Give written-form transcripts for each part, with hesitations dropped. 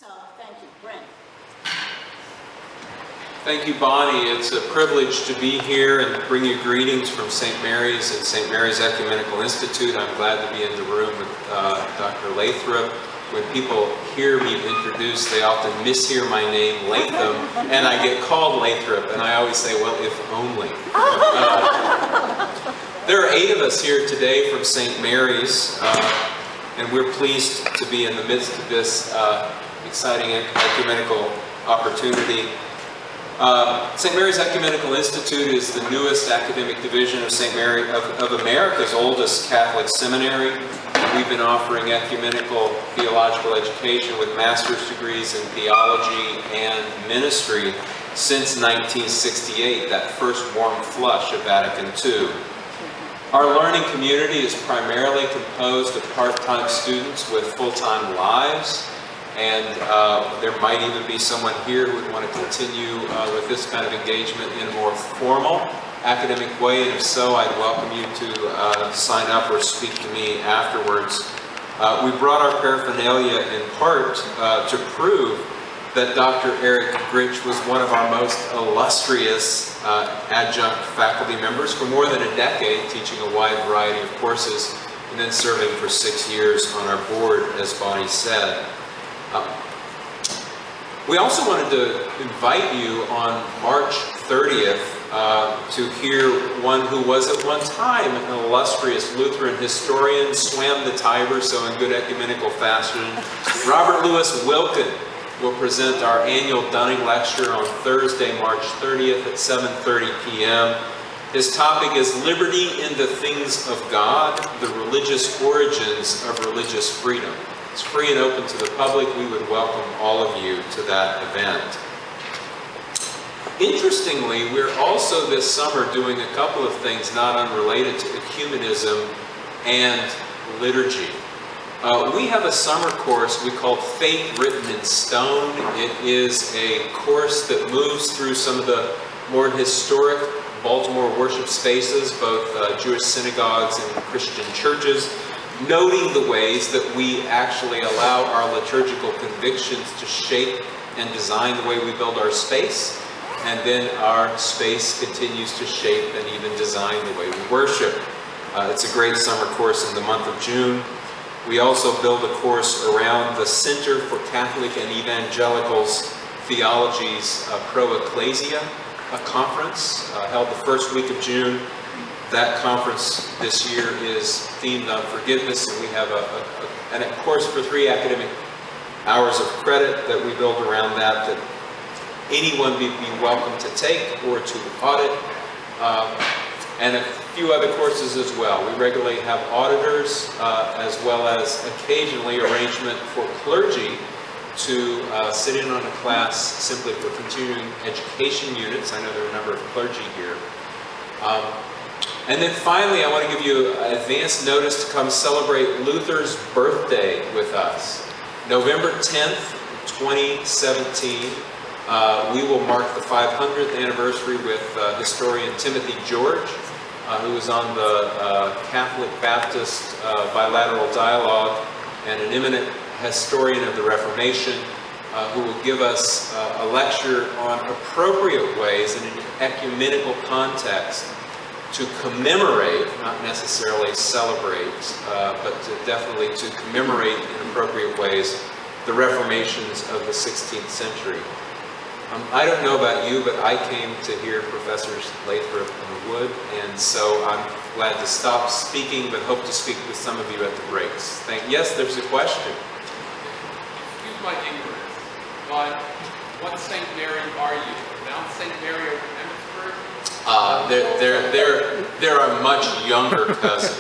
So, thank you. Brent. Thank you, Bonnie. It's a privilege to be here and bring you greetings from St. Mary's and St. Mary's Ecumenical Institute. I'm glad to be in the room with Dr. Laytham. When people hear me introduced, they often mishear my name, Laytham, and I get called Laytham, and I always say, well, if only. There are 8 of us here today from St. Mary's, and we're pleased to be in the midst of this exciting ecumenical opportunity. St. Mary's Ecumenical Institute is the newest academic division of St. Mary, of America's oldest Catholic seminary. We've been offering ecumenical theological education with master's degrees in theology and ministry since 1968, that first warm flush of Vatican II. Our learning community is primarily composed of part-time students with full-time lives. And there might even be someone here who would want to continue with this kind of engagement in a more formal academic way. And if so, I'd welcome you to sign up or speak to me afterwards. We brought our paraphernalia in part to prove that Dr. Gritsch was one of our most illustrious adjunct faculty members for more than a decade, teaching a wide variety of courses, and then serving for 6 years on our board, as Bonnie said. We also wanted to invite you on March 30th to hear one who was at one time an illustrious Lutheran historian, swam the Tiber, so in good ecumenical fashion. Robert Louis Wilkin will present our annual Dunning Lecture on Thursday, March 30th at 7:30 p.m. His topic is Liberty in the Things of God, the Religious Origins of Religious Freedom. It's free and open to the public. We would welcome all of you to that event. Interestingly, we're also this summer doing a couple of things not unrelated to ecumenism and liturgy. We have a summer course we call Faith Written in Stone. It is a course that moves through some of the more historic Baltimore worship spaces, both Jewish synagogues and Christian churches, noting the ways that we actually allow our liturgical convictions to shape and design the way we build our space, and then our space continues to shape and even design the way we worship. It's a great summer course in the month of June. We also build a course around the Center for Catholic and Evangelicals Theology's Pro Ecclesia, a conference held the first week of June. That conference this year is themed on forgiveness, and we have a course for 3 academic hours of credit that we build around that anyone would be welcome to take or to audit, and a few other courses as well. We regularly have auditors, as well as occasionally arrangement for clergy to sit in on a class simply for continuing education units. I know there are a number of clergy here. And then finally, I want to give you advance notice to come celebrate Luther's birthday with us. November 10th, 2017, we will mark the 500th anniversary with historian Timothy George, who was on the Catholic Baptist Bilateral Dialogue and an eminent historian of the Reformation, who will give us a lecture on appropriate ways in an ecumenical context to commemorate, not necessarily celebrate, but definitely to commemorate in appropriate ways the Reformations of the 16th century. I don't know about you, but I came to hear Professors Laytham and Wood, and so I'm glad to stop speaking, but hope to speak with some of you at the breaks. Yes, there's a question. Excuse my ignorance, but what St. Mary are you? Mount St. Mary over Emmitsburg? They're a much younger cousin.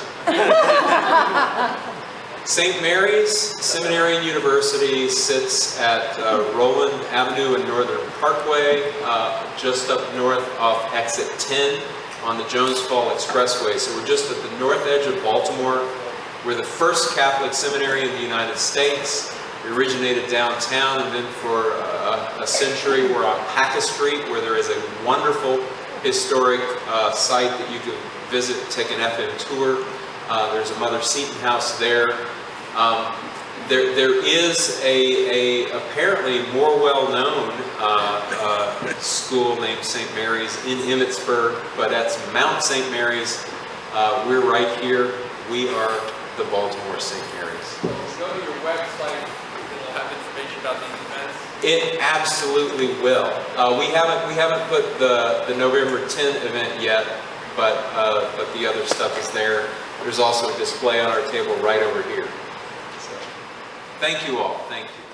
St. Mary's Seminary and University sits at Roland Avenue and Northern Parkway, just up north off exit 10 on the Jones Fall Expressway. So we're just at the north edge of Baltimore. We're the first Catholic seminary in the United States. We originated downtown, and then for a century we're on Paca Street, where there is a wonderful historic site that you can visit, take an FM tour. There's a Mother Seton house there. There is a apparently more well-known school named St. Mary's in Emmitsburg, but that's Mount St. Mary's. We're right here. We are the Baltimore St. Mary's. If you go to your website, it'll have information about these events. It absolutely will. We haven't put the November 10th event yet, but the other stuff is there. There's also a display on our table right over here. So, thank you all. Thank you.